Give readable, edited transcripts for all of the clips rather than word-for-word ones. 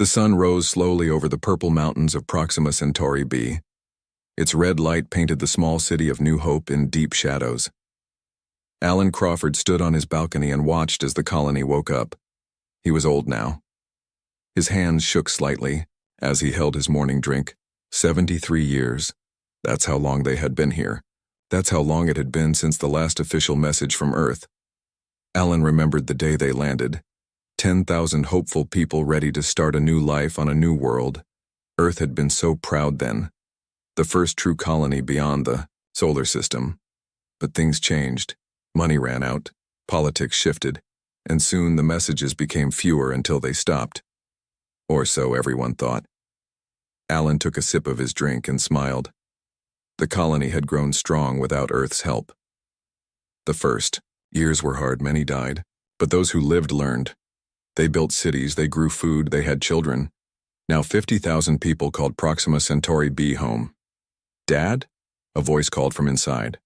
The sun rose slowly over the purple mountains of Proxima Centauri b. Its red light painted the small city of New Hope in deep shadows. Alan Crawford stood on his balcony and watched as the colony woke up. He was old now. His hands shook slightly as he held his morning drink. 73 years. That's how long they had been here. That's how long it had been since the last official message from Earth. Alan remembered the day they landed. 10,000 hopeful people ready to start a new life on a new world. Earth had been so proud then. The first true colony beyond the solar system. But things changed. Money ran out. Politics shifted. And soon the messages became fewer until they stopped. Or so everyone thought. Alan took a sip of his drink and smiled. The colony had grown strong without Earth's help. The first years were hard, many died. But those who lived learned. They built cities, they grew food, they had children. Now 50,000 people called Proxima Centauri b home. Dad? A voice called from inside.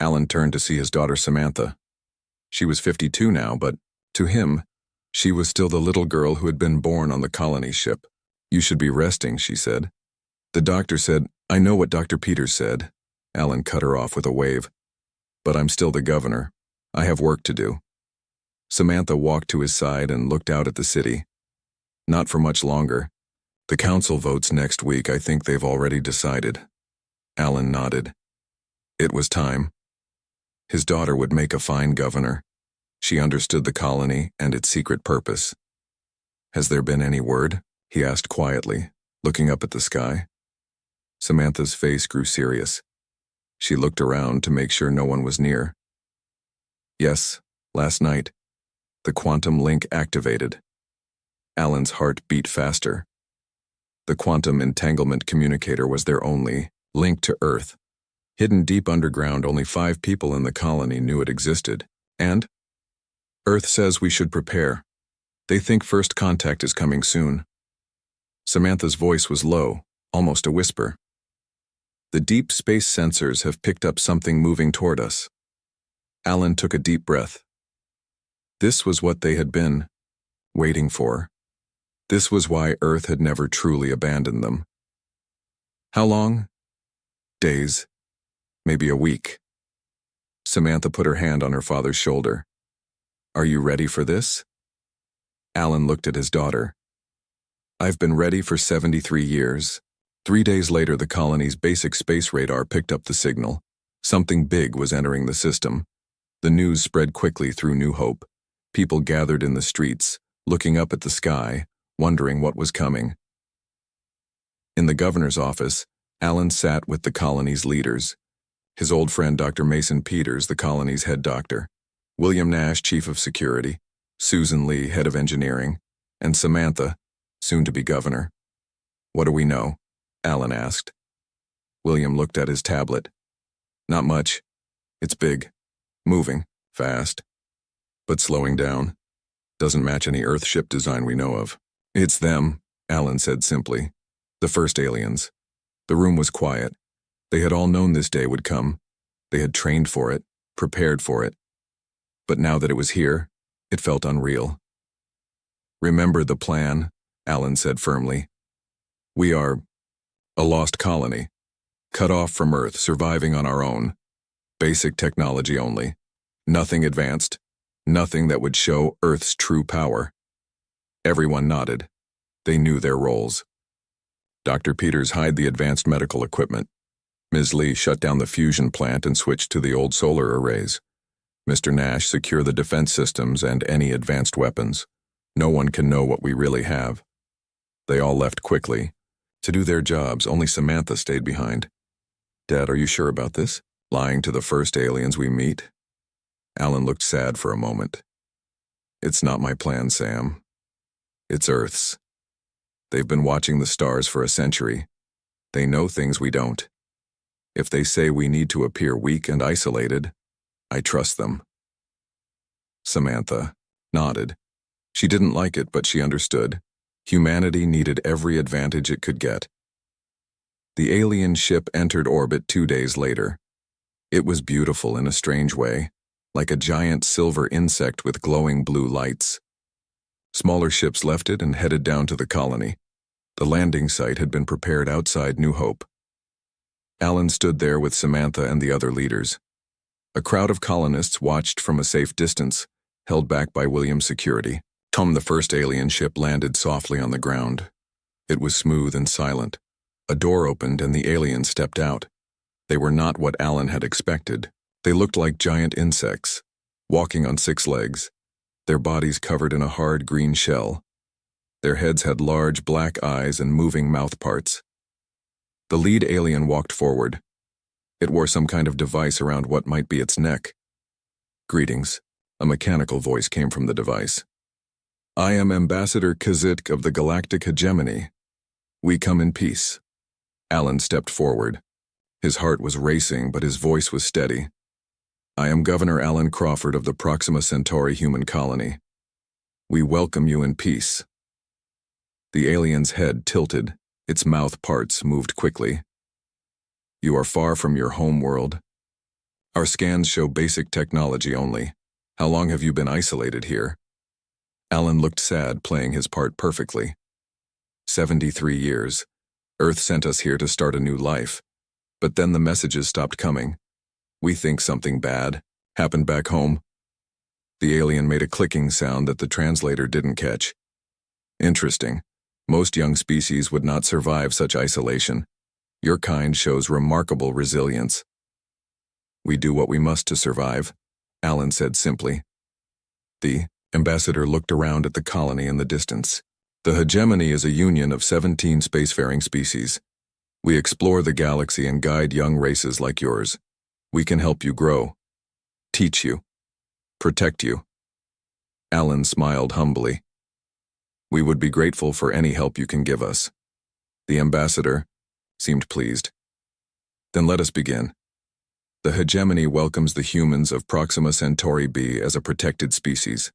Alan turned to see his daughter Samantha. She was 52 now, but to him, she was still the little girl who had been born on the colony ship. You should be resting, she said. The doctor said, I know what Dr. Peters said. Alan cut her off with a wave. But I'm still the governor. I have work to do. Samantha walked to his side and looked out at the city. Not for much longer. The council votes next week. I think they've already decided. Alan nodded. It was time. His daughter would make a fine governor. She understood the colony and its secret purpose. Has there been any word? He asked quietly, looking up at the sky. Samantha's face grew serious. She looked around to make sure no one was near. Yes, last night. The quantum link activated. Alan's heart beat faster. The quantum entanglement communicator was their only link to Earth. Hidden deep underground, only 5 people in the colony knew it existed. And Earth says we should prepare. They think first contact is coming soon. Samantha's voice was low, almost a whisper. The deep space sensors have picked up something moving toward us. Alan took a deep breath. This was what they had been waiting for. This was why Earth had never truly abandoned them. How long? Days. Maybe a week. Samantha put her hand on her father's shoulder. Are you ready for this? Alan looked at his daughter. I've been ready for 73 years. 3 days later, the colony's basic space radar picked up the signal. Something big was entering the system. The news spread quickly through New Hope. People gathered in the streets, looking up at the sky, wondering what was coming. In the governor's office, Alan sat with the colony's leaders. His old friend Dr. Mason Peters, the colony's head doctor, William Nash, chief of security, Susan Lee, head of engineering, and Samantha, soon to be governor. What do we know? Alan asked. William looked at his tablet. Not much. It's big. Moving. Fast. But slowing down. Doesn't match any Earthship design we know of. It's them, Alan said simply. The first aliens. The room was quiet. They had all known this day would come. They had trained for it, prepared for it. But now that it was here, it felt unreal. Remember the plan, Alan said firmly. We are a lost colony, cut off from Earth, surviving on our own. Basic technology only. Nothing advanced. Nothing that would show Earth's true power. Everyone nodded. They knew their roles. Dr. Peters hid the advanced medical equipment. Ms. Lee shut down the fusion plant and switched to the old solar arrays. Mr. Nash secure the defense systems and any advanced weapons. No one can know what we really have. They all left quickly. To do their jobs, only Samantha stayed behind. Dad, are you sure about this? Lying to the first aliens we meet? Alan looked sad for a moment. It's not my plan, Sam. It's Earth's. They've been watching the stars for a century. They know things we don't. If they say we need to appear weak and isolated, I trust them. Samantha nodded. She didn't like it, but she understood. Humanity needed every advantage it could get. The alien ship entered orbit 2 days later. It was beautiful in a strange way, like a giant silver insect with glowing blue lights. Smaller ships left it and headed down to the colony. The landing site had been prepared outside New Hope. Alan stood there with Samantha and the other leaders. A crowd of colonists watched from a safe distance, held back by William's security. The first alien ship landed softly on the ground. It was smooth and silent. A door opened and the aliens stepped out. They were not what Alan had expected. They looked like giant insects, walking on 6 legs, their bodies covered in a hard green shell. Their heads had large black eyes and moving mouth parts. The lead alien walked forward. It wore some kind of device around what might be its neck. "Greetings," a mechanical voice came from the device. "I am Ambassador Kazitk of the Galactic Hegemony. We come in peace." Alan stepped forward. His heart was racing, but his voice was steady. "I am Governor Alan Crawford of the Proxima Centauri human colony. We welcome you in peace." The alien's head tilted. Its mouth parts moved quickly. "You are far from your home world. Our scans show basic technology only. How long have you been isolated here?" Alan looked sad, playing his part perfectly. 73 years. Earth sent us here to start a new life. But then the messages stopped coming. We think something bad happened back home. The alien made a clicking sound that the translator didn't catch. "Interesting. Most young species would not survive such isolation. Your kind shows remarkable resilience." "We do what we must to survive," Alan said simply. The ambassador looked around at the colony in the distance. "The hegemony is a union of 17 spacefaring species. We explore the galaxy and guide young races like yours. We can help you grow, teach you, protect you." Alan smiled humbly. "We would be grateful for any help you can give us." The ambassador seemed pleased. "Then let us begin. The hegemony welcomes the humans of Proxima Centauri b as a protected species."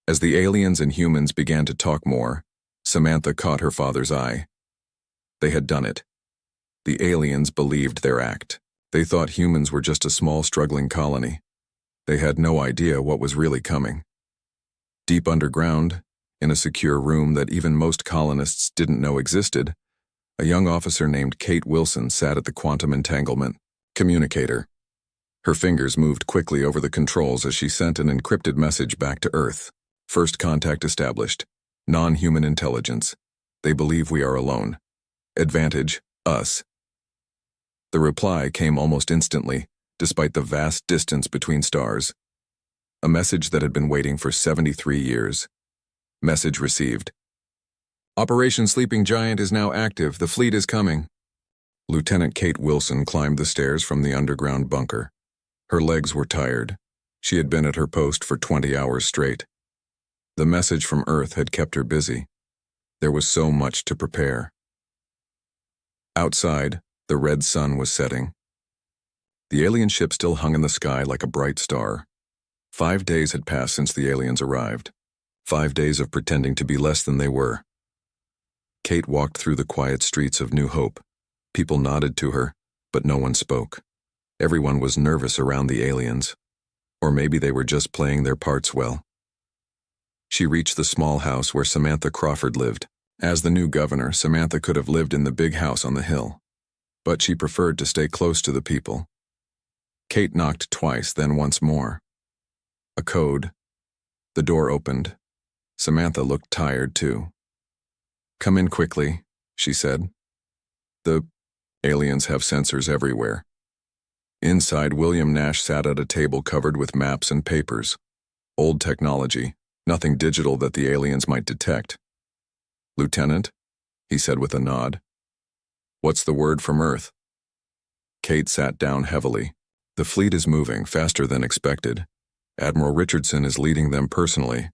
As the aliens and humans began to talk more, Samantha caught her father's eye. They had done it. The aliens believed their act. They thought humans were just a small, struggling colony. They had no idea what was really coming. Deep underground, in a secure room that even most colonists didn't know existed, a young officer named Kate Wilson sat at the quantum entanglement communicator. Her fingers moved quickly over the controls as she sent an encrypted message back to Earth. "First contact established. Non-human intelligence. They believe we are alone. Advantage, us." The reply came almost instantly, despite the vast distance between stars. A message that had been waiting for 73 years. Message received. "Operation Sleeping Giant is now active. The fleet is coming." Lieutenant Kate Wilson climbed the stairs from the underground bunker. Her legs were tired. She had been at her post for 20 hours straight. The message from Earth had kept her busy. There was so much to prepare. Outside, the red sun was setting. The alien ship still hung in the sky like a bright star. 5 days had passed since the aliens arrived. 5 days of pretending to be less than they were. Kate walked through the quiet streets of New Hope. People nodded to her, but no one spoke. Everyone was nervous around the aliens. Or maybe they were just playing their parts well. She reached the small house where Samantha Crawford lived. As the new governor, Samantha could have lived in the big house on the hill. But she preferred to stay close to the people. Kate knocked twice, then once more. A code. The door opened. Samantha looked tired, too. "Come in quickly," she said. "The aliens have sensors everywhere." Inside, William Nash sat at a table covered with maps and papers. Old technology, nothing digital that the aliens might detect. "Lieutenant," he said with a nod. "What's the word from Earth?" Kate sat down heavily. "The fleet is moving faster than expected. Admiral Richardson is leading them personally."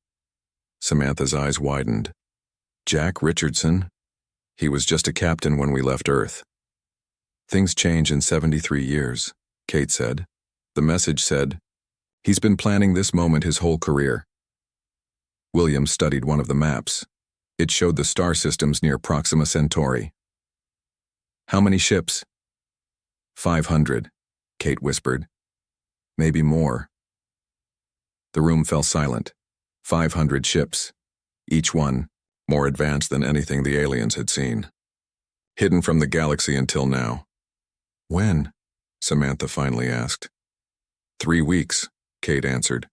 Samantha's eyes widened. "Jack Richardson? He was just a captain when we left Earth." "Things change in 73 years, Kate said. The message said, "He's been planning this moment his whole career." William studied one of the maps. It showed the star systems near Proxima Centauri. "How many ships?" 500, Kate whispered. "Maybe more." The room fell silent. 500 ships. each one more advanced than anything the aliens had seen. Hidden from the galaxy until now. When? Samantha finally asked. 3 weeks, Kate answered.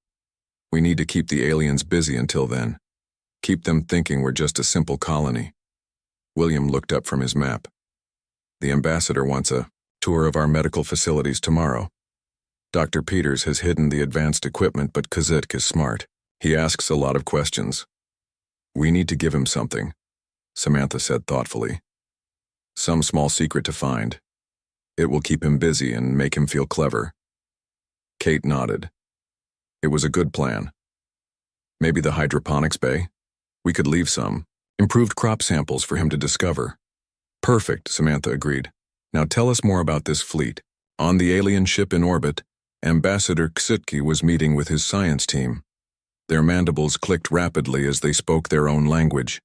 We need to keep the aliens busy until then. Keep them thinking we're just a simple colony. William looked up from his map. The ambassador wants a tour of our medical facilities tomorrow. Dr. Peters has hidden the advanced equipment, but Kazik is smart. He asks a lot of questions. We need to give him something, Samantha said thoughtfully. Some small secret to find. It will keep him busy and make him feel clever. Kate nodded. It was a good plan. Maybe the hydroponics bay? We could leave some improved crop samples for him to discover. Perfect, Samantha agreed. Now tell us more about this fleet. On the alien ship in orbit, Ambassador Ksitki was meeting with his science team. Their mandibles clicked rapidly as they spoke their own language.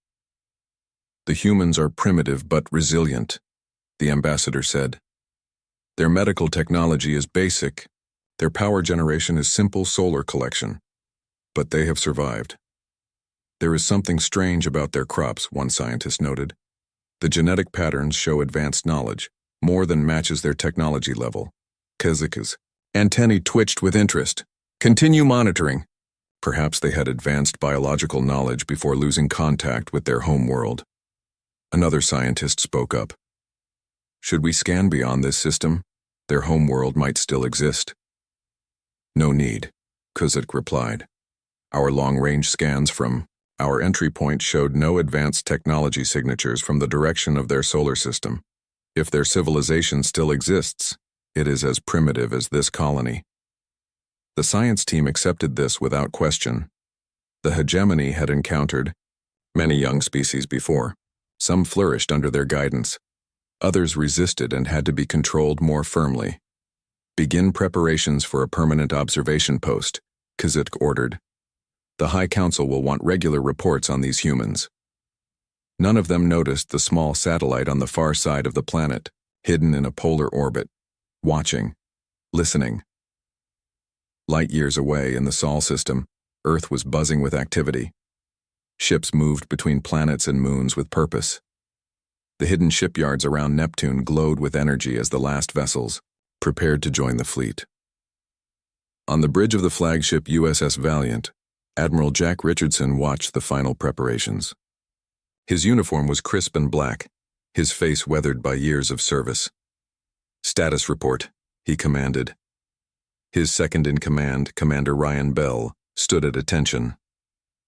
The humans are primitive but resilient, the ambassador said. Their medical technology is basic. Their power generation is simple solar collection. But they have survived. There is something strange about their crops, one scientist noted. The genetic patterns show advanced knowledge, more than matches their technology level. Kazika's antennae twitched with interest. Continue monitoring. Perhaps they had advanced biological knowledge before losing contact with their home world. Another scientist spoke up. Should we scan beyond this system? Their home world might still exist. No need, Kuzik replied. Our long-range scans from our entry point showed no advanced technology signatures from the direction of their solar system. If their civilization still exists, it is as primitive as this colony. The science team accepted this without question. The hegemony had encountered many young species before. Some flourished under their guidance. Others resisted and had to be controlled more firmly. Begin preparations for a permanent observation post, Kazik ordered. The High Council will want regular reports on these humans. None of them noticed the small satellite on the far side of the planet, hidden in a polar orbit, watching, listening. Light years away in the Sol system, Earth was buzzing with activity. Ships moved between planets and moons with purpose. The hidden shipyards around Neptune glowed with energy as the last vessels prepared to join the fleet. On the bridge of the flagship USS Valiant, Admiral Jack Richardson watched the final preparations. His uniform was crisp and black, his face weathered by years of service. Status report, he commanded. His second-in-command, Commander Ryan Bell, stood at attention.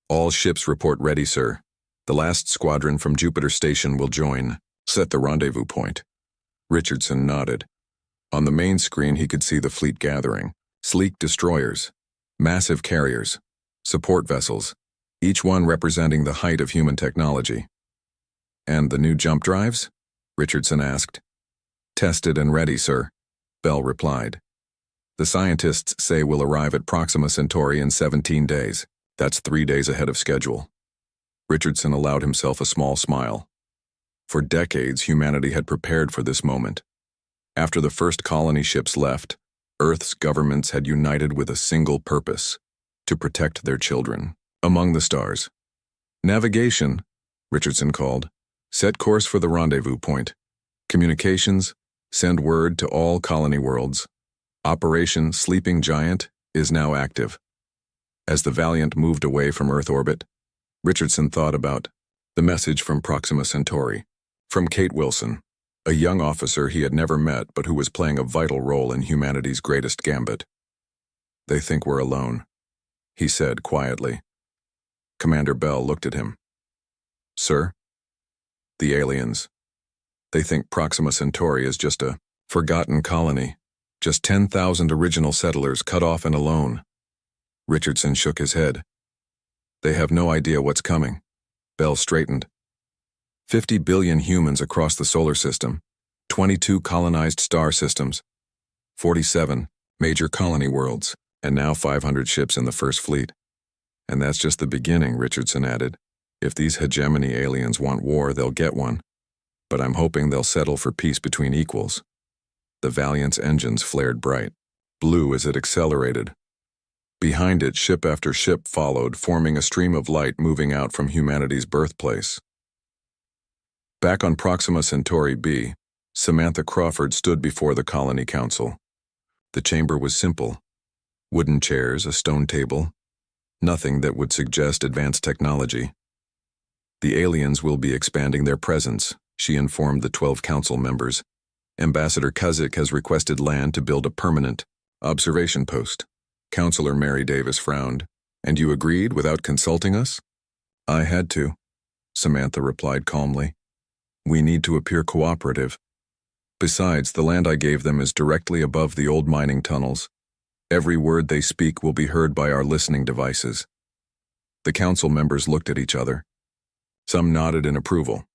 All ships report ready, sir. The last squadron from Jupiter Station will join. Set the rendezvous point. Richardson nodded. On the main screen he could see the fleet gathering. Sleek destroyers, massive carriers, support vessels, each one representing the height of human technology. And the new jump drives? Richardson asked. Tested and ready, sir, Bell replied. The scientists say we'll arrive at Proxima Centauri in 17 days. That's 3 days ahead of schedule. Richardson allowed himself a small smile. For decades, humanity had prepared for this moment. After the first colony ships left, Earth's governments had united with a single purpose: to protect their children. Among the stars. Navigation, Richardson called. Set course for the rendezvous point. Communications, send word to all colony worlds. Operation Sleeping Giant is now active. As the Valiant moved away from Earth orbit, Richardson thought about the message from Proxima Centauri, from Kate Wilson, a young officer he had never met but who was playing a vital role in humanity's greatest gambit. They think we're alone, he said quietly. Commander Bell looked at him. Sir? The aliens. They think Proxima Centauri is just a forgotten colony, just 10,000 original settlers cut off and alone. Richardson shook his head. They have no idea what's coming. Bell straightened. 50 billion humans across the solar system, 22 colonized star systems, 47 major colony worlds, and now 500 ships in the First Fleet. And that's just the beginning, Richardson added. If these hegemony aliens want war, they'll get one. But I'm hoping they'll settle for peace between equals. The Valiant's engines flared bright, blue as it accelerated. Behind it, ship after ship followed, forming a stream of light moving out from humanity's birthplace. Back on Proxima Centauri B, Samantha Crawford stood before the Colony Council. The chamber was simple. Wooden chairs, a stone table. Nothing that would suggest advanced technology. The aliens will be expanding their presence, she informed the 12 council members. Ambassador Kuzik has requested land to build a permanent observation post. Councillor Mary Davis frowned. And you agreed without consulting us? I had to, Samantha replied calmly. We need to appear cooperative. Besides, the land I gave them is directly above the old mining tunnels. Every word they speak will be heard by our listening devices. The council members looked at each other. Some nodded in approval.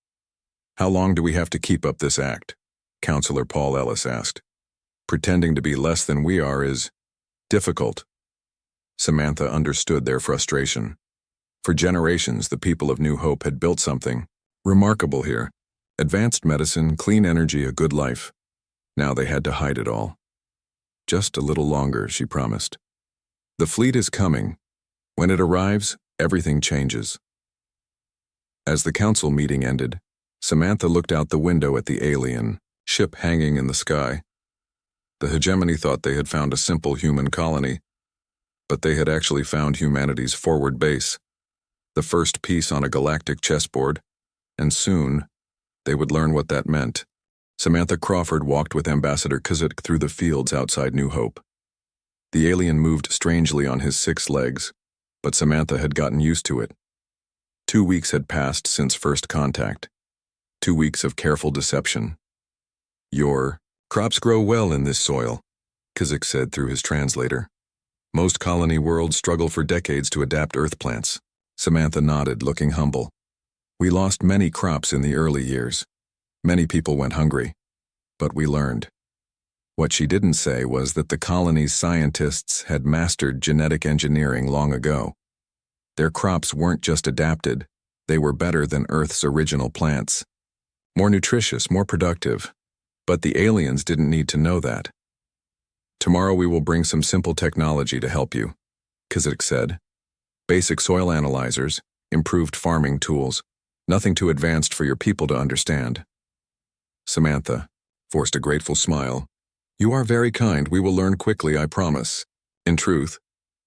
How long do we have to keep up this act? Councillor Paul Ellis asked. Pretending to be less than we are is difficult. Samantha understood their frustration. For generations, the people of New Hope had built something remarkable here. Advanced medicine, clean energy, a good life. Now they had to hide it all. Just a little longer, she promised. The fleet is coming. When it arrives, everything changes. As the council meeting ended, Samantha looked out the window at the alien ship hanging in the sky. The hegemony thought they had found a simple human colony, but they had actually found humanity's forward base, the first piece on a galactic chessboard, and soon they would learn what that meant. Samantha Crawford walked with Ambassador Kuzik through the fields outside New Hope. The alien moved strangely on his 6 legs, but Samantha had gotten used to it. 2 weeks had passed since first contact. 2 weeks of careful deception. Your crops grow well in this soil, Kuzik said through his translator. Most colony worlds struggle for decades to adapt Earth plants. Samantha nodded, looking humble. We lost many crops in the early years. Many people went hungry. But we learned. What she didn't say was that the colony's scientists had mastered genetic engineering long ago. Their crops weren't just adapted, they were better than Earth's original plants. More nutritious, more productive. But the aliens didn't need to know that. Tomorrow we will bring some simple technology to help you, Kuzik said. Basic soil analyzers, improved farming tools, nothing too advanced for your people to understand. Samantha forced a grateful smile. You are very kind. We will learn quickly, I promise. In truth,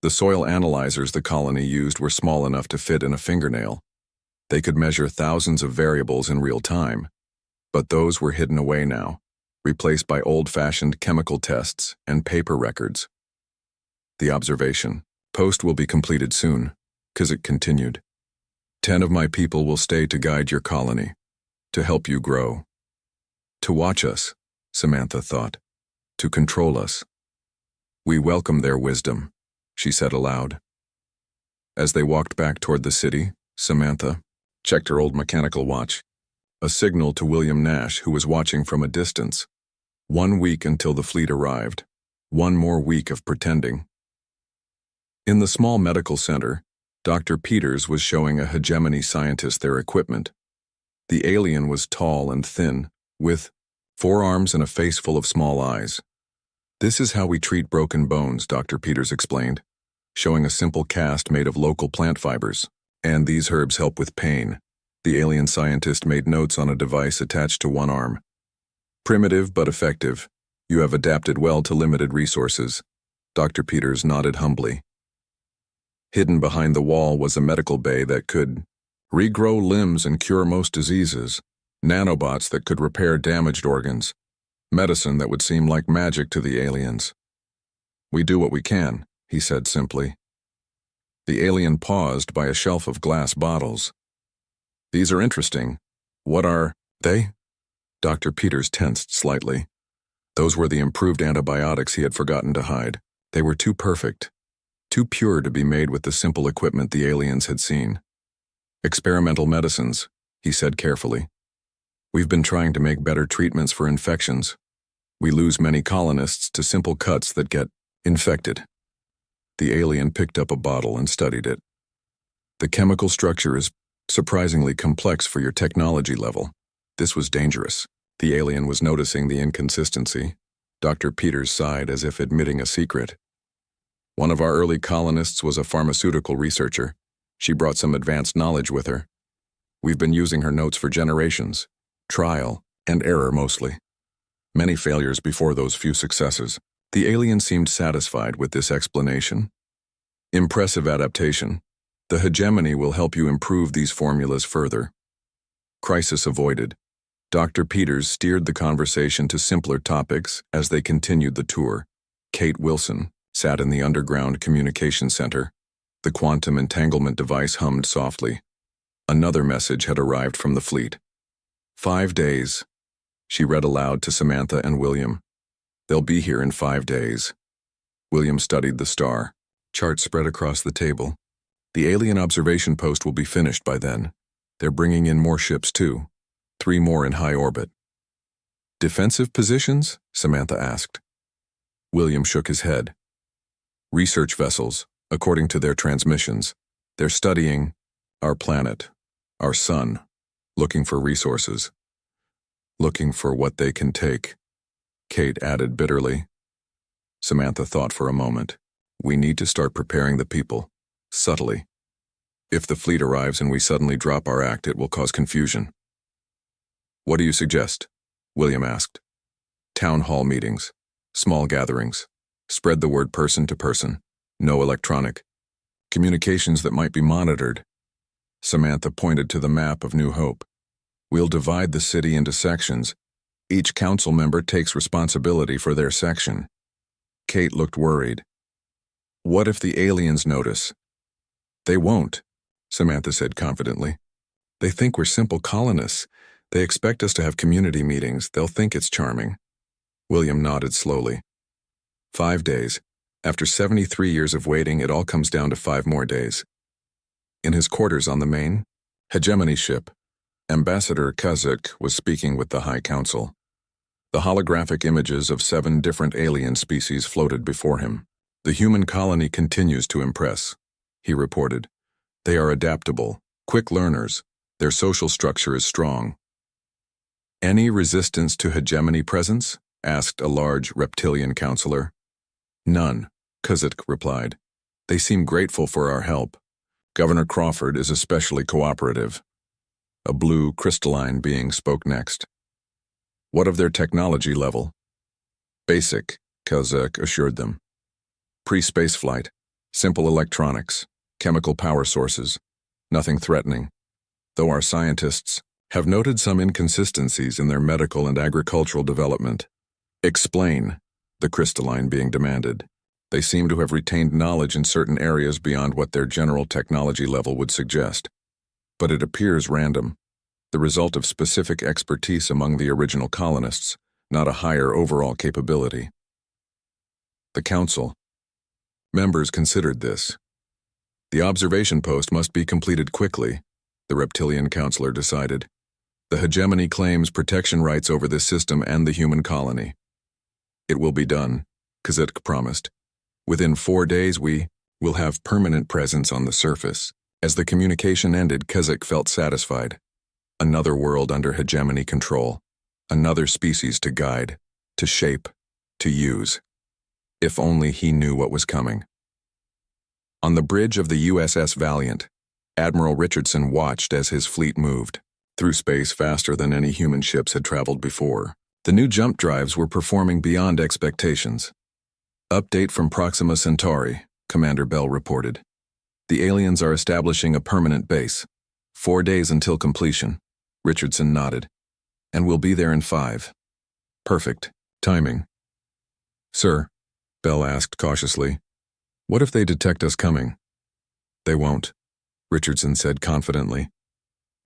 the soil analyzers the colony used were small enough to fit in a fingernail. They could measure thousands of variables in real time. But those were hidden away now, replaced by old-fashioned chemical tests and paper records. The observation post will be completed soon, Kuzik continued. 10 of my people will stay to guide your colony, to help you grow. To watch us, Samantha thought. To control us. We welcome their wisdom, she said aloud. As they walked back toward the city, Samantha checked her old mechanical watch, a signal to William Nash, who was watching from a distance. 1 week until the fleet arrived. 1 more week of pretending. In the small medical center, Dr. Peters was showing a hegemony scientist their equipment. The alien was tall and thin, with 4 arms and a face full of small eyes. This is how we treat broken bones, Dr. Peters explained, showing a simple cast made of local plant fibers. And these herbs help with pain. The alien scientist made notes on a device attached to 1 arm. Primitive but effective. You have adapted well to limited resources. Dr. Peters nodded humbly. Hidden behind the wall was a medical bay that could regrow limbs and cure most diseases. Nanobots that could repair damaged organs. Medicine that would seem like magic to the aliens. We do what we can, he said simply. The alien paused by a shelf of glass bottles. These are interesting. What are they? Dr. Peters tensed slightly. Those were the improved antibiotics he had forgotten to hide. They were too perfect, too pure to be made with the simple equipment the aliens had seen. Experimental medicines, he said carefully. We've been trying to make better treatments for infections. We lose many colonists to simple cuts that get infected. The alien picked up a bottle and studied it. The chemical structure is surprisingly complex for your technology level. This was dangerous. The alien was noticing the inconsistency. Dr. Peters sighed as if admitting a secret. One of our early colonists was a pharmaceutical researcher. She brought some advanced knowledge with her. We've been using her notes for generations. Trial and error mostly. Many failures before those few successes. The alien seemed satisfied with this explanation. Impressive adaptation. The hegemony will help you improve these formulas further. Crisis avoided. Dr. Peters steered the conversation to simpler topics as they continued the tour. Kate Wilson sat in the underground communication center. The quantum entanglement device hummed softly. Another message had arrived from the fleet. 5 days. She read aloud to Samantha and William. They'll be here in 5 days. William studied the star. Chart spread across the table. The alien observation post will be finished by then. They're bringing in more ships too. 3 more in high orbit. Defensive positions? Samantha asked. William shook his head. Research vessels, according to their transmissions. They're studying our planet, our sun, looking for resources. Looking for what they can take, Kate added bitterly. Samantha thought for a moment. We need to start preparing the people, subtly. If the fleet arrives and we suddenly drop our act, it will cause confusion. What do you suggest? William asked. Town hall meetings, small gatherings. Spread the word person to person. No electronic. Communications that might be monitored. Samantha pointed to the map of New Hope. We'll divide the city into sections. Each council member takes responsibility for their section. Kate looked worried. What if the aliens notice? They won't, Samantha said confidently. They think we're simple colonists. They expect us to have community meetings. They'll think it's charming. William nodded slowly. 5 days. After 73 years of waiting, it all comes down to 5 more days. In his quarters on the main hegemony ship, Ambassador Kazuk was speaking with the High Council. The holographic images of 7 different alien species floated before him. The human colony continues to impress, he reported. They are adaptable, quick learners. Their social structure is strong. Any resistance to hegemony presence? Asked a large reptilian counselor. None, Kazuk replied. They seem grateful for our help. Governor Crawford is especially cooperative. A blue, crystalline being spoke next. What of their technology level? Basic, Kazuk assured them. Pre-space flight, simple electronics, chemical power sources, nothing threatening. Though our scientists have noted some inconsistencies in their medical and agricultural development. Explain, the crystalline being demanded. They seem to have retained knowledge in certain areas beyond what their general technology level would suggest. But it appears random, the result of specific expertise among the original colonists, not a higher overall capability. The Council. Members considered this. The observation post must be completed quickly, the reptilian counselor decided. The hegemony claims protection rights over this system and the human colony. It will be done, Kazuk promised. Within 4 days we will have permanent presence on the surface. As the communication ended, Kazuk felt satisfied. Another world under hegemony control. Another species to guide, to shape, to use. If only he knew what was coming. On the bridge of the USS Valiant, Admiral Richardson watched as his fleet moved through space faster than any human ships had traveled before. The new jump drives were performing beyond expectations. Update from Proxima Centauri, Commander Bell reported. The aliens are establishing a permanent base. 4 days until completion. Richardson nodded. And we'll be there in 5. Perfect. Timing. Sir, Bell asked cautiously, what if they detect us coming? They won't, Richardson said confidently.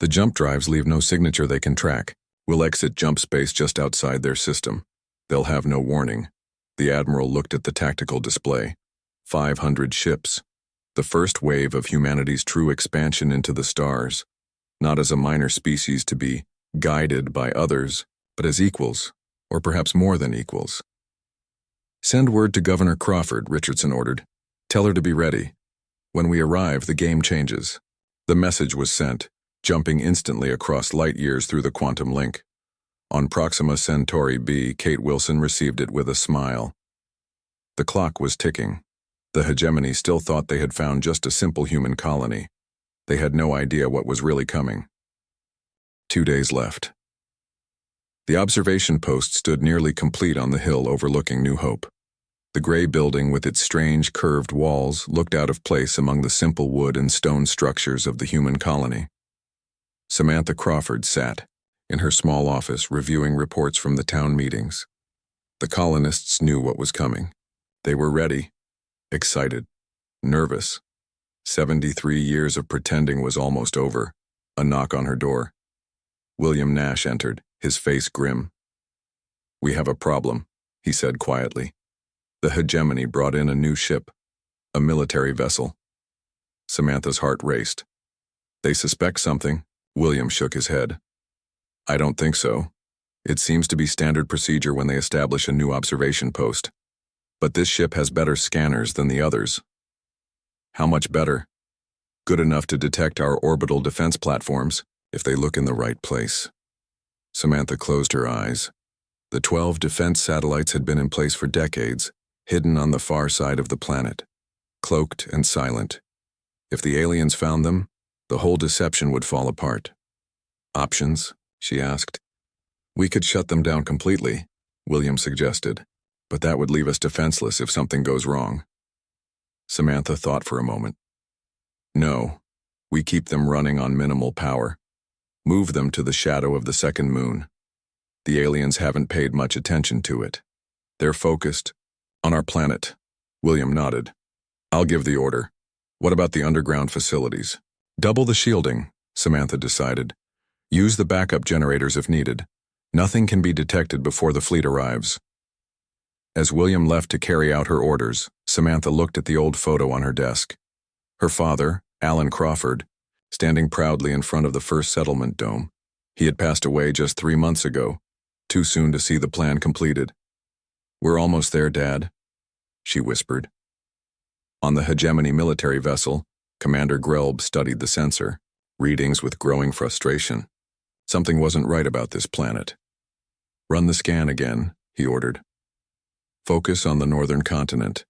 The jump drives leave no signature they can track. We'll exit jump space just outside their system. They'll have no warning. The Admiral looked at the tactical display. 500 ships. The first wave of humanity's true expansion into the stars. Not as a minor species to be guided by others, but as equals, or perhaps more than equals. Send word to Governor Crawford, Richardson ordered. Tell her to be ready. When we arrive, the game changes. The message was sent, jumping instantly across light years through the quantum link. On Proxima Centauri B, Kate Wilson received it with a smile. The clock was ticking. The hegemony still thought they had found just a simple human colony. They had no idea what was really coming. 2 days left. The observation post stood nearly complete on the hill overlooking New Hope. The gray building with its strange curved walls looked out of place among the simple wood and stone structures of the human colony. Samantha Crawford sat in her small office reviewing reports from the town meetings. The colonists knew what was coming. They were ready, excited, nervous. 73 years of pretending was almost over. A knock on her door. William Nash entered, his face grim. "We have a problem," he said quietly. The hegemony brought in a new ship, a military vessel. Samantha's heart raced. "They suspect something?" William shook his head. "I don't think so. It seems to be standard procedure when they establish a new observation post. But this ship has better scanners than the others." "How much better?" "Good enough to detect our orbital defense platforms, if they look in the right place." Samantha closed her eyes. The 12 defense satellites had been in place for decades, hidden on the far side of the planet, cloaked and silent. If the aliens found them, the whole deception would fall apart. "Options?" she asked. "We could shut them down completely," William suggested, "but that would leave us defenseless if something goes wrong." Samantha thought for a moment. "No, we keep them running on minimal power. Move them to the shadow of the second moon. The aliens haven't paid much attention to it. They're focused on our planet." William nodded. "I'll give the order. What about the underground facilities?" "Double the shielding," Samantha decided. "Use the backup generators if needed. Nothing can be detected before the fleet arrives." As William left to carry out her orders, Samantha looked at the old photo on her desk. Her father, Alan Crawford, standing proudly in front of the first settlement dome. He had passed away just 3 months ago, too soon to see the plan completed. "We're almost there, Dad," she whispered. On the hegemony military vessel, Commander Grelb studied the sensor, readings with growing frustration. Something wasn't right about this planet. "Run the scan again," he ordered. "Focus on the northern continent."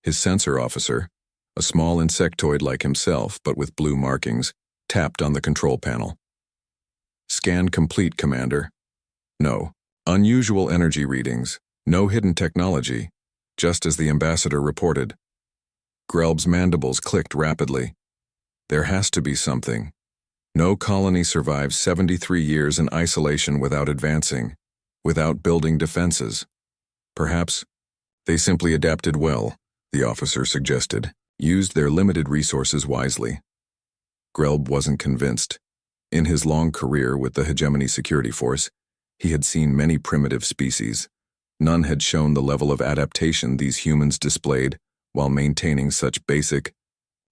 His sensor officer, a small insectoid like himself but with blue markings, tapped on the control panel. "Scan complete, Commander." "No. Unusual energy readings. No hidden technology, just as the ambassador reported." Grelb's mandibles clicked rapidly. "There has to be something. No colony survives 73 years in isolation without advancing, without building defenses. Perhaps they simply adapted well," the officer suggested, "used their limited resources wisely." Grelb wasn't convinced. In his long career with the Hegemony Security Force, he had seen many primitive species. None had shown the level of adaptation these humans displayed while maintaining such basic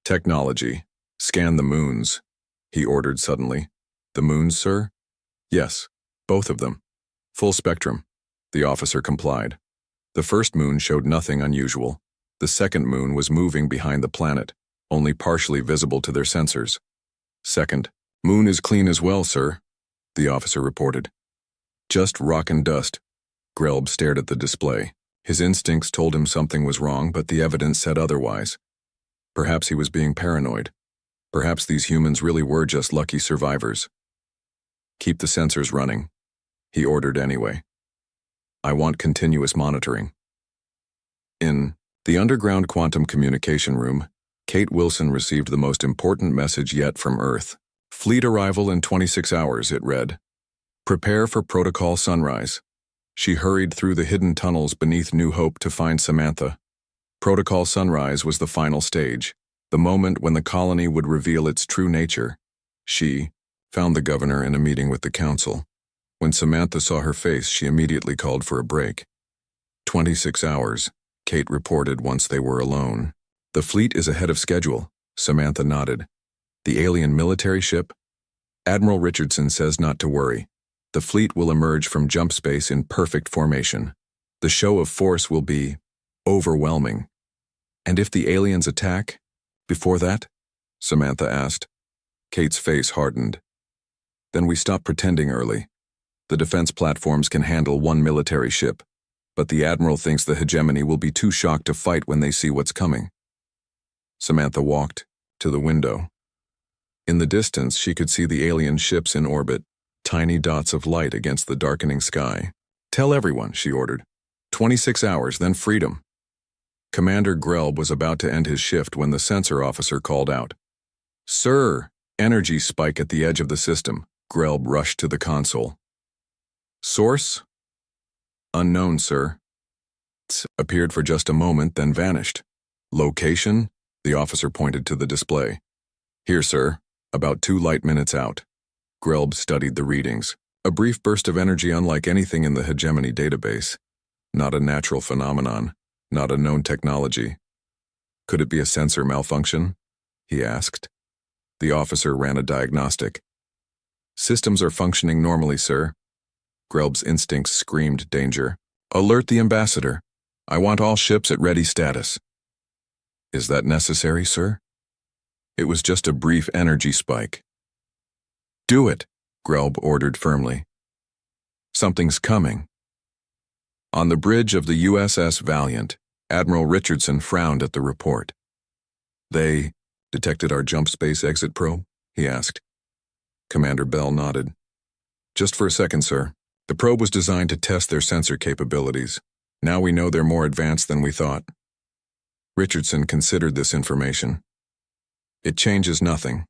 technology. "Scan the moons," he ordered suddenly. "The moons, sir?" "Yes, both of them. Full spectrum." The officer complied. The first moon showed nothing unusual. The second moon was moving behind the planet, only partially visible to their sensors. "Second moon is clean as well, sir," the officer reported. "Just rock and dust." Grelb stared at the display. His instincts told him something was wrong, but the evidence said otherwise. Perhaps he was being paranoid. Perhaps these humans really were just lucky survivors. "Keep the sensors running," he ordered anyway. "I want continuous monitoring." In the underground quantum communication room, Kate Wilson received the most important message yet from Earth. "Fleet arrival in 26 hours, it read. "Prepare for Protocol Sunrise." She hurried through the hidden tunnels beneath New Hope to find Samantha. Protocol Sunrise was the final stage, the moment when the colony would reveal its true nature. She found the governor in a meeting with the council. When Samantha saw her face, she immediately called for a break. 26 hours, Kate reported once they were alone. "The fleet is ahead of schedule," Samantha nodded. "The alien military ship?" "Admiral Richardson says not to worry. The fleet will emerge from jump space in perfect formation. The show of force will be overwhelming." "And if the aliens attack? Before that?" Samantha asked. Kate's face hardened. "Then we stop pretending early. The defense platforms can handle one military ship. but the Admiral thinks the hegemony will be too shocked to fight when they see what's coming. Samantha walked to the window. In the distance, she could see the alien ships in orbit, tiny dots of light against the darkening sky. "Tell everyone," she ordered. 26 hours, then freedom." Commander Grelb was about to end his shift when the sensor officer called out. "Sir, energy spike at the edge of the system." Grelb rushed to the console. "Source?" "Unknown, sir." It appeared for just a moment, then vanished. "Location?" The officer pointed to the display. "Here, sir, about 2 light minutes out." Grelb studied the readings. A brief burst of energy unlike anything in the hegemony database. Not a natural phenomenon, not a known technology. "Could it be a sensor malfunction?" he asked. The officer ran a diagnostic. "Systems are functioning normally, sir." Grelb's instincts screamed danger. "Alert the ambassador. I want all ships at ready status." "Is that necessary, sir?" "It was just a brief energy spike." "Do it," Grelb ordered firmly. "Something's coming." On the bridge of the USS Valiant, Admiral Richardson frowned at the report. "They detected our jump space exit probe?" he asked. Commander Bell nodded. "Just for a second, sir. The probe was designed to test their sensor capabilities. Now we know they're more advanced than we thought." Richardson considered this information. "It changes nothing.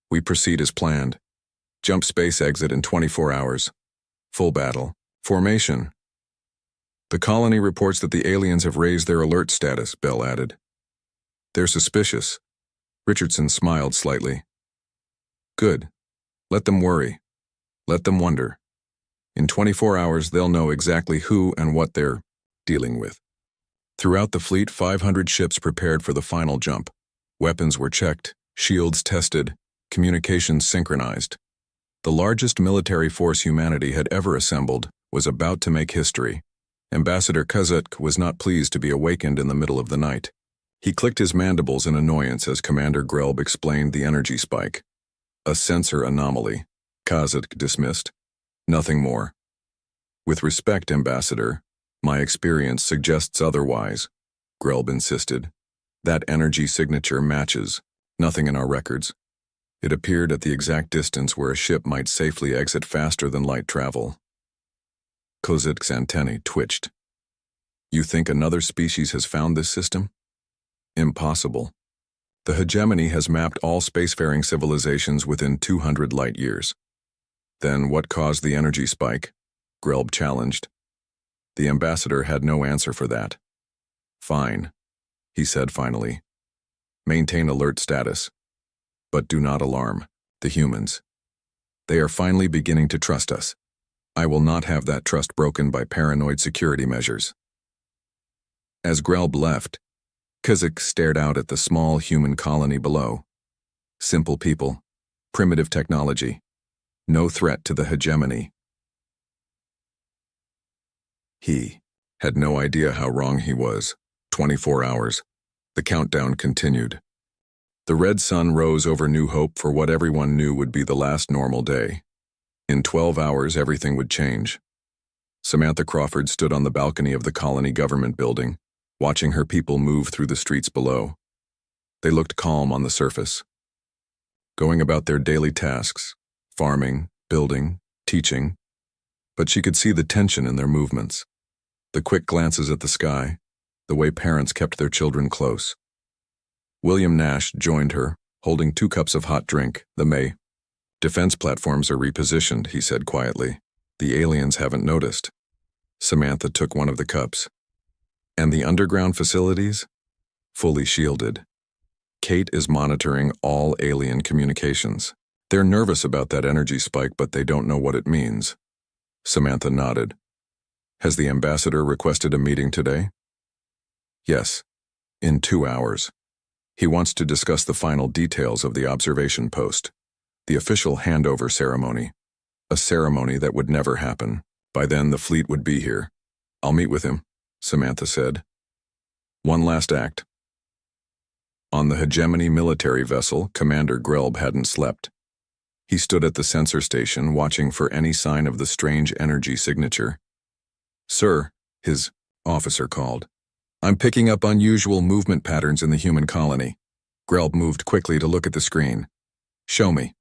We proceed as planned. Jump space exit in 24 hours. Full battle. Formation." "The colony reports that the aliens have raised their alert status," Bell added. "They're suspicious." Richardson smiled slightly. "Good. Let them worry. Let them wonder. In 24 hours, they'll know exactly who and what they're dealing with." Throughout the fleet, 500 ships prepared for the final jump. Weapons were checked, shields tested, communications synchronized. The largest military force humanity had ever assembled was about to make history. Ambassador Kazuk was not pleased to be awakened in the middle of the night. He clicked his mandibles in annoyance as Commander Grelb explained the energy spike. "A sensor anomaly," Kazuk dismissed. "Nothing more." "With respect, Ambassador, my experience suggests otherwise," Grelb insisted. "That energy signature matches nothing in our records. It appeared at the exact distance where a ship might safely exit faster than light travel." Kozik's antennae twitched. "You think another species has found this system?" "Impossible. The hegemony has mapped all spacefaring civilizations within 200 light years." "Then what caused the energy spike?" Grelb challenged. The ambassador had no answer for that. "Fine," he said finally. "Maintain alert status. But do not alarm the humans. They are finally beginning to trust us. I will not have that trust broken by paranoid security measures." As Grelb left, Kazuk stared out at the small human colony below. Simple people, primitive technology, no threat to the hegemony. He had no idea how wrong he was. 24 hours. The countdown continued. The red sun rose over New Hope for what everyone knew would be the last normal day. In 12 hours, everything would change. Samantha Crawford stood on the balcony of the colony government building, watching her people move through the streets below. They looked calm on the surface, going about their daily tasks, farming, building, teaching, but she could see the tension in their movements, the quick glances at the sky, the way parents kept their children close. William Nash joined her, holding 2 cups of hot drink. "The May defense platforms are repositioned," he said quietly. "The aliens haven't noticed." Samantha took one of the cups. "And the underground facilities?" "Fully shielded. Kate is monitoring all alien communications. They're nervous about that energy spike, but they don't know what it means." Samantha nodded. "Has the ambassador requested a meeting today?" "Yes, in 2 hours. He wants to discuss the final details of the observation post, the official handover ceremony, a ceremony that would never happen. By then, the fleet would be here." "I'll meet with him," Samantha said. One last act. On the hegemony military vessel, Commander Grelb hadn't slept. He stood at the sensor station, watching for any sign of the strange energy signature. "Sir," his officer called. I'm picking up unusual movement patterns in the human colony. Grelb moved quickly to look at the screen. Show me.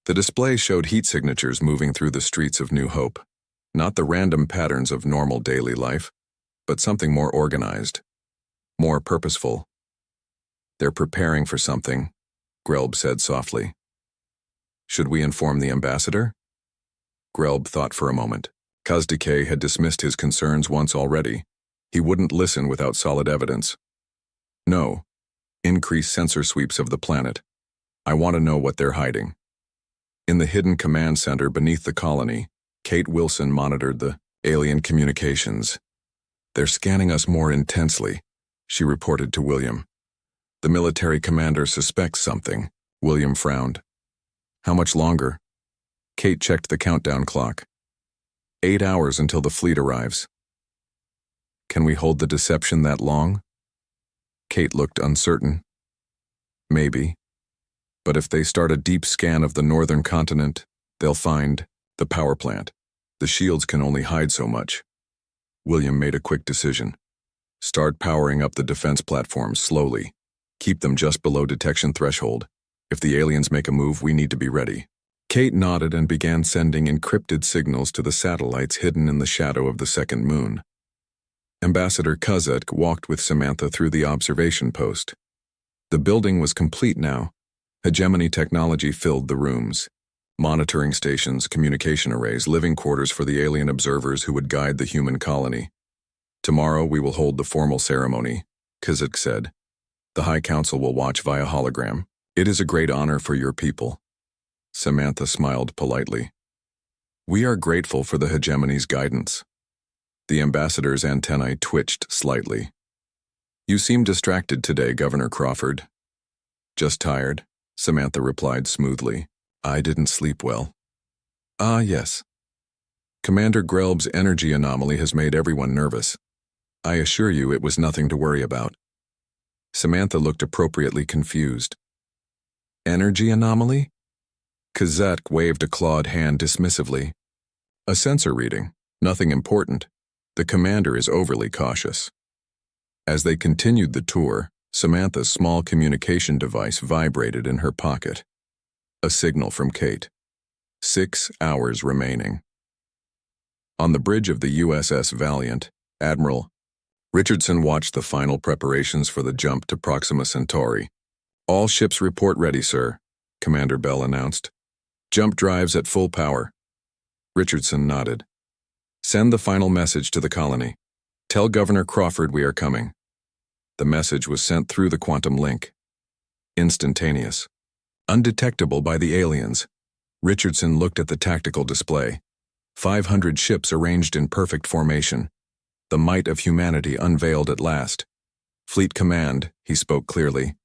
The display showed heat signatures moving through the streets of New Hope. Not the random patterns of normal daily life, but something more organized, more purposeful. They're preparing for something, Grelb said softly. Should we inform the ambassador? Grelb thought for a moment. Kazdike had dismissed his concerns once already. He wouldn't listen without solid evidence. No. Increase sensor sweeps of the planet. I want to know what they're hiding. In the hidden command center beneath the colony, Kate Wilson monitored the alien communications. They're scanning us more intensely, she reported to William. The military commander suspects something. William frowned. How much longer? Kate checked the countdown clock. 8 hours until the fleet arrives. Can we hold the deception that long? Kate looked uncertain. Maybe. But if they start a deep scan of the northern continent, they'll find the power plant. The shields can only hide so much. William made a quick decision. Start powering up the defense platforms slowly. Keep them just below detection threshold. If the aliens make a move, we need to be ready. Kate nodded and began sending encrypted signals to the satellites hidden in the shadow of the second moon. Ambassador Kuzet walked with Samantha through the observation post. The building was complete now. Hegemony technology filled the rooms. Monitoring stations, communication arrays, living quarters for the alien observers who would guide the human colony. Tomorrow we will hold the formal ceremony, Kuzet said. The High Council will watch via hologram. It is a great honor for your people. Samantha smiled politely. We are grateful for the hegemony's guidance. The ambassador's antennae twitched slightly. You seem distracted today, Governor Crawford. Just tired, Samantha replied smoothly. I didn't sleep well. Ah, yes. Commander Grelb's energy anomaly has made everyone nervous. I assure you it was nothing to worry about. Samantha looked appropriately confused. Energy anomaly? Kuzet waved a clawed hand dismissively. A sensor reading, nothing important. The commander is overly cautious. As they continued the tour, Samantha's small communication device vibrated in her pocket. A signal from Kate. 6 hours remaining. On the bridge of the USS Valiant, Admiral Richardson watched the final preparations for the jump to Proxima Centauri. All ships report ready, sir, Commander Bell announced. Jump drives at full power. Richardson nodded. Send the final message to the colony. Tell Governor Crawford we are coming. The message was sent through the quantum link. Instantaneous. Undetectable by the aliens. Richardson looked at the tactical display. 500 ships arranged in perfect formation. The might of humanity unveiled at last. Fleet Command, he spoke clearly.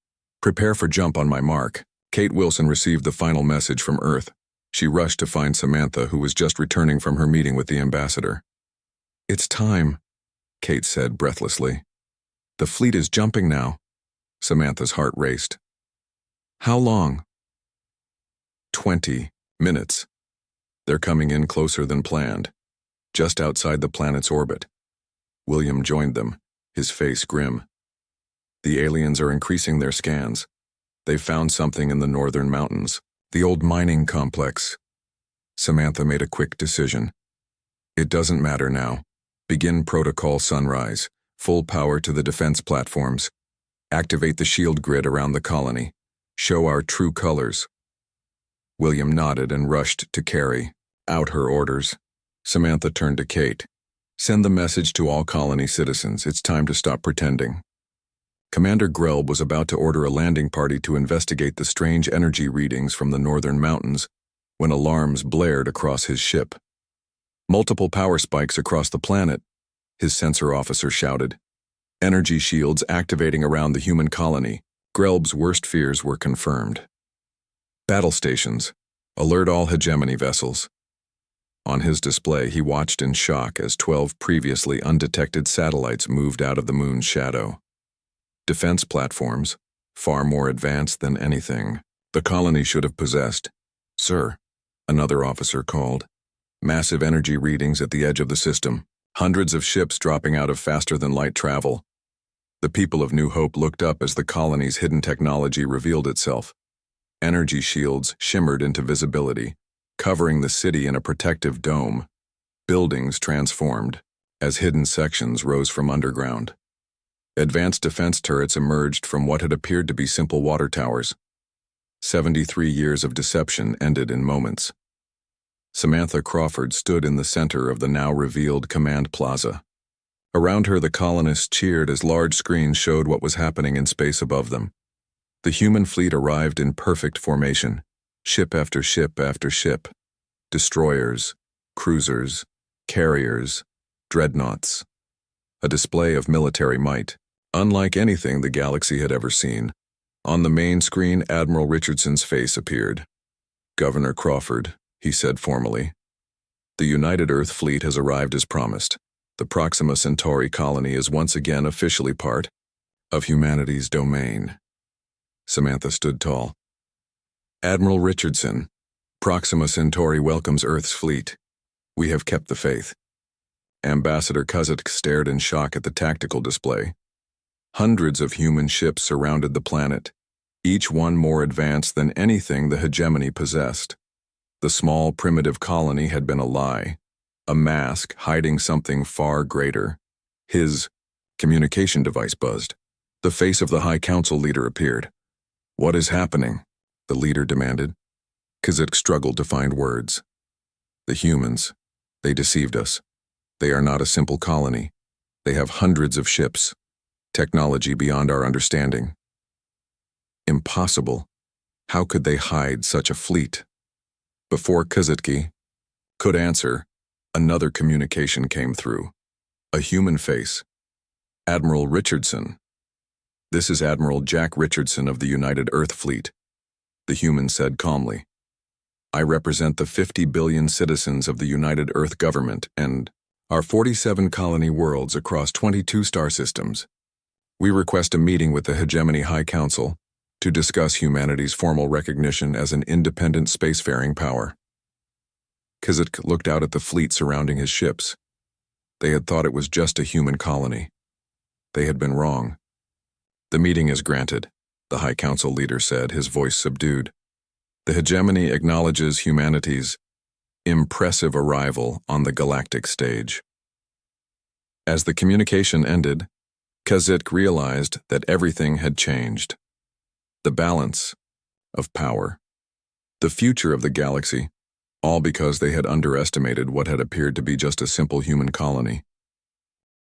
Prepare for jump on my mark. Kate Wilson received the final message from Earth. She rushed to find Samantha, who was just returning from her meeting with the ambassador. It's time, Kate said breathlessly. The fleet is jumping now. Samantha's heart raced. How long? 20 minutes. They're coming in closer than planned, just outside the planet's orbit. William joined them, his face grim. The aliens are increasing their scans. They've found something in the northern mountains, the old mining complex. Samantha made a quick decision. It doesn't matter now. Begin Protocol Sunrise, full power to the defense platforms. Activate the shield grid around the colony. Show our true colors. William nodded and rushed to carry out her orders. Samantha turned to Kate. Send the message to all colony citizens. It's time to stop pretending. Commander Grelb was about to order a landing party to investigate the strange energy readings from the northern mountains when alarms blared across his ship. Multiple power spikes across the planet, his sensor officer shouted. Energy shields activating around the human colony. Grelb's worst fears were confirmed. Battle stations. Alert all hegemony vessels. On his display, he watched in shock as 12 previously undetected satellites moved out of the moon's shadow. Defense platforms, far more advanced than anything the colony should have possessed. Sir, another officer called. Massive energy readings at the edge of the system. hundreds of ships dropping out of faster-than-light travel. The people of New Hope looked up as the colony's hidden technology revealed itself. Energy shields shimmered into visibility, covering the city in a protective dome. Buildings transformed as hidden sections rose from underground. Advanced defense turrets emerged from what had appeared to be simple water towers. 73 years of deception ended in moments. Samantha Crawford stood in the center of the now-revealed command plaza. Around her, the colonists cheered as large screens showed what was happening in space above them. The human fleet arrived in perfect formation, ship after ship after ship. Destroyers, cruisers, carriers, dreadnoughts. A display of military might, unlike anything the galaxy had ever seen. On the main screen, Admiral Richardson's face appeared. "Governor Crawford," he said formally, "the United Earth Fleet has arrived as promised. The Proxima Centauri colony is once again officially part of humanity's domain." Samantha stood tall. "Admiral Richardson, Proxima Centauri welcomes Earth's fleet. We have kept the faith." Ambassador Kuzik stared in shock at the tactical display. Hundreds of human ships surrounded the planet, each one more advanced than anything the hegemony possessed. The small, primitive colony had been a lie, a mask hiding something far greater. His communication device buzzed. The face of the High Council leader appeared. "What is happening?" the leader demanded. Kuzik struggled to find words. "The humans, they deceived us. They are not a simple colony. They have hundreds of ships. Technology beyond our understanding." Impossible. How could they hide such a fleet? Before Kuzik could answer, another communication came through. A human face. "Admiral Richardson. This is Admiral Jack Richardson of the United Earth Fleet," the human said calmly. "I represent the 50 billion citizens of the United Earth government and our 47 colony worlds across 22 star systems. We request a meeting with the Hegemony High Council to discuss humanity's formal recognition as an independent spacefaring power." Kuzik looked out at the fleet surrounding his ships. They had thought it was just a human colony. They had been wrong. "The meeting is granted," the High Council leader said, his voice subdued. "The Hegemony acknowledges humanity's impressive arrival on the galactic stage." As the communication ended, Kuzik realized that everything had changed. The balance of power. The future of the galaxy, all because they had underestimated what had appeared to be just a simple human colony.